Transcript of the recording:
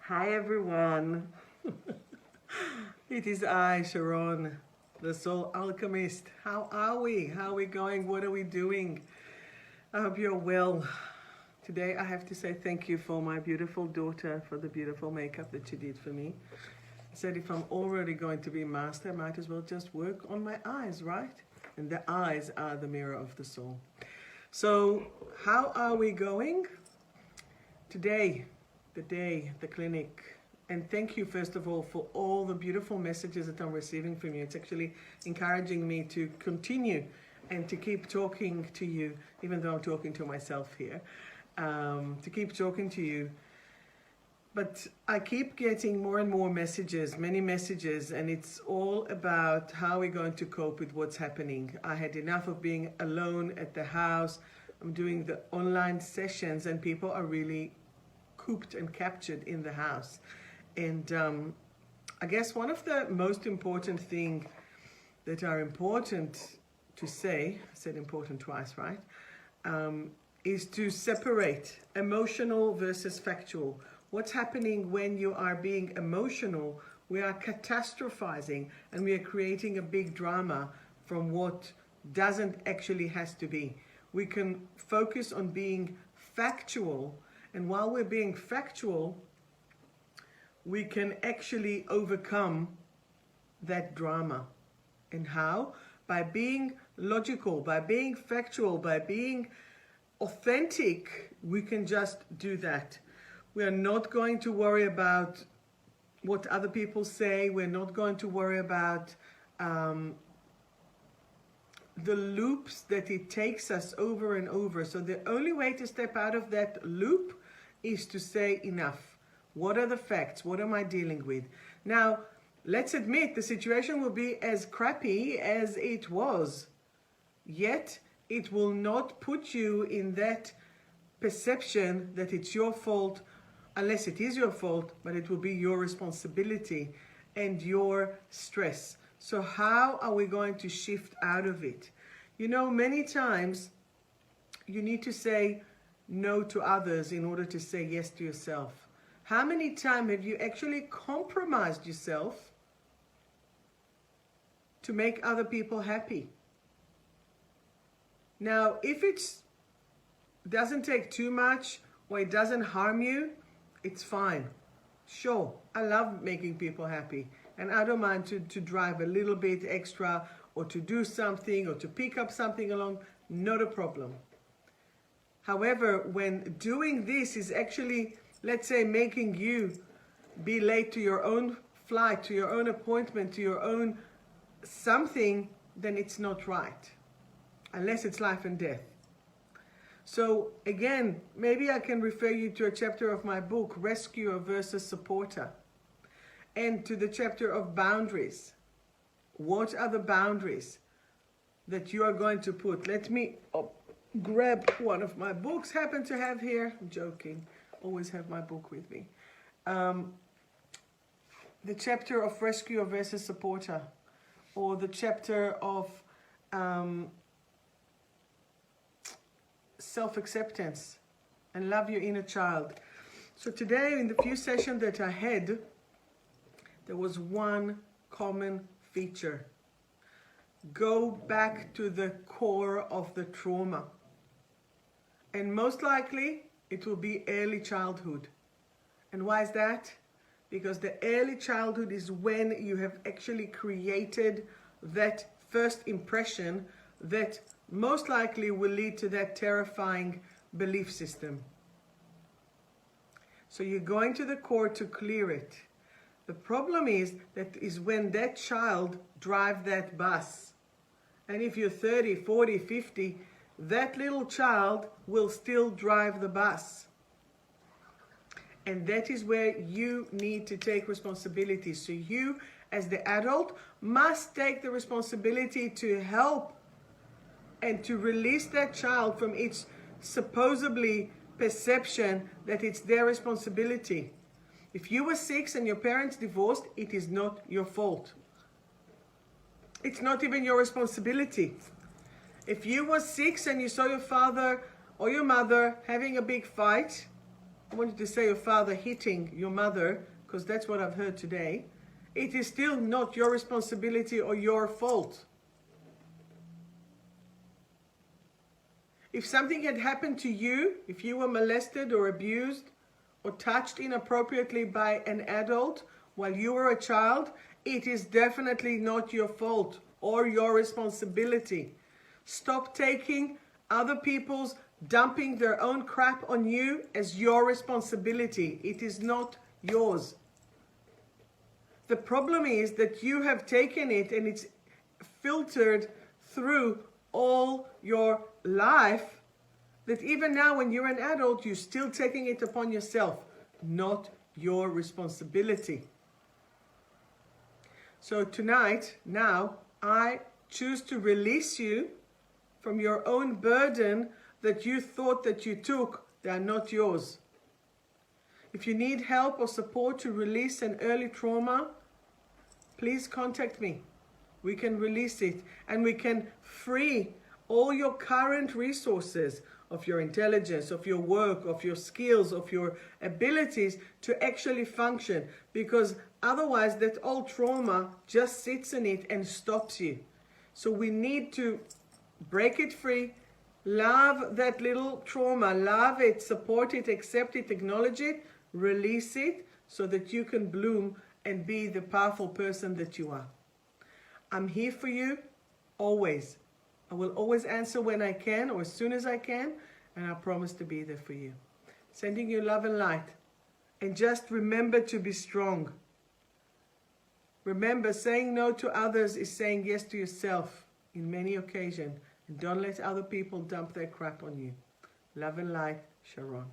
Hi everyone. It is I, Sharon, the Soul Alchemist. How are we? How are we going? What are we doing? I hope you're well. Today I have to say thank you for my beautiful daughter for the beautiful makeup that she did for me. I said if I'm already going to be master, I might as well just work on my eyes, right? And the eyes are the mirror of the soul. So how are we going? Today, the clinic. And thank you, first of all, for all the beautiful messages that I'm receiving from you. It's actually encouraging me to continue and to keep talking to you, even though I'm talking to myself here, to keep talking to you. But I keep getting more and more messages, many messages, and it's all about how we're going to cope with what's happening. I had enough of being alone at the house. I'm doing the online sessions and people are really cooped and captured in the house. And I guess one of the most important things that are important to say, I said important twice, right? Is to separate emotional versus factual. What's happening when you are being emotional? We are catastrophizing and we are creating a big drama from what doesn't actually has to be. We can focus on being factual, and while we're being factual, we can actually overcome that drama. And how? By being logical, by being factual, by being authentic, we can just do that. We are not going to worry about what other people say. We're not going to worry about the loops that it takes us over and over. So the only way to step out of that loop is to say enough. What are the facts? What am I dealing with? Now, let's admit the situation will be as crappy as it was. Yet, it will not put you in that perception that it's your fault, unless it is your fault, but it will be your responsibility and your stress. So how are we going to shift out of it? You know, many times you need to say no to others in order to say yes to yourself. How many times have you actually compromised yourself to make other people happy? Now, if it doesn't take too much or it doesn't harm you, it's fine. Sure, I love making people happy. And I don't mind to drive a little bit extra or to do something or to pick up something along, not a problem. However, when doing this is actually, let's say, making you be late to your own flight, to your own appointment, to your own something, then it's not right. Unless it's life and death. So again, maybe I can refer you to a chapter of my book, Rescuer versus Supporter. And to the chapter of boundaries. What are the boundaries that you are going to put? Let me grab one of my books, happen to have here. I'm joking, always have my book with me. The chapter of Rescuer versus Supporter, or the chapter of self-acceptance and love your inner child. So today, in the few sessions that I had, there was one common feature. Go back to the core of the trauma. And most likely, it will be early childhood. And why is that? Because the early childhood is when you have actually created that first impression that most likely will lead to that terrifying belief system. So you're going to the core to clear it. The problem is when that child drives that bus. And if you're 30, 40, 50, that little child will still drive the bus. And that is where you need to take responsibility. So you, as the adult, must take the responsibility to help and to release that child from its supposedly perception that it's their responsibility. If you were 6 and your parents divorced, it is not your fault. It's not even your responsibility. If you were 6 and you saw your father or your mother having a big fight, I wanted to say your father hitting your mother, because that's what I've heard today. It is still not your responsibility or your fault. If something had happened to you, if you were molested or abused or touched inappropriately by an adult while you were a child, it is definitely not your fault or your responsibility. Stop taking other people's dumping their own crap on you as your responsibility. It is not yours. The problem is that you have taken it and it's filtered through all your life, that even now when you're an adult, you're still taking it upon yourself, not your responsibility. So tonight, now, I choose to release you from your own burden that you thought that you took. They are not yours. If you need help or support to release an early trauma, please contact me. We can release it and we can free all your current resources of your intelligence, of your work, of your skills, of your abilities to actually function, because otherwise that old trauma just sits in it and stops you. So we need to break it free, love that little trauma, love it, support it, accept it, acknowledge it, release it, so that you can bloom and be the powerful person that you are. I'm here for you, always. I will always answer when I can or as soon as I can, and I promise to be there for you. Sending you love and light. And just remember to be strong. Remember, saying no to others is saying yes to yourself in many occasions. And don't let other people dump their crap on you. Love and light, Sharon.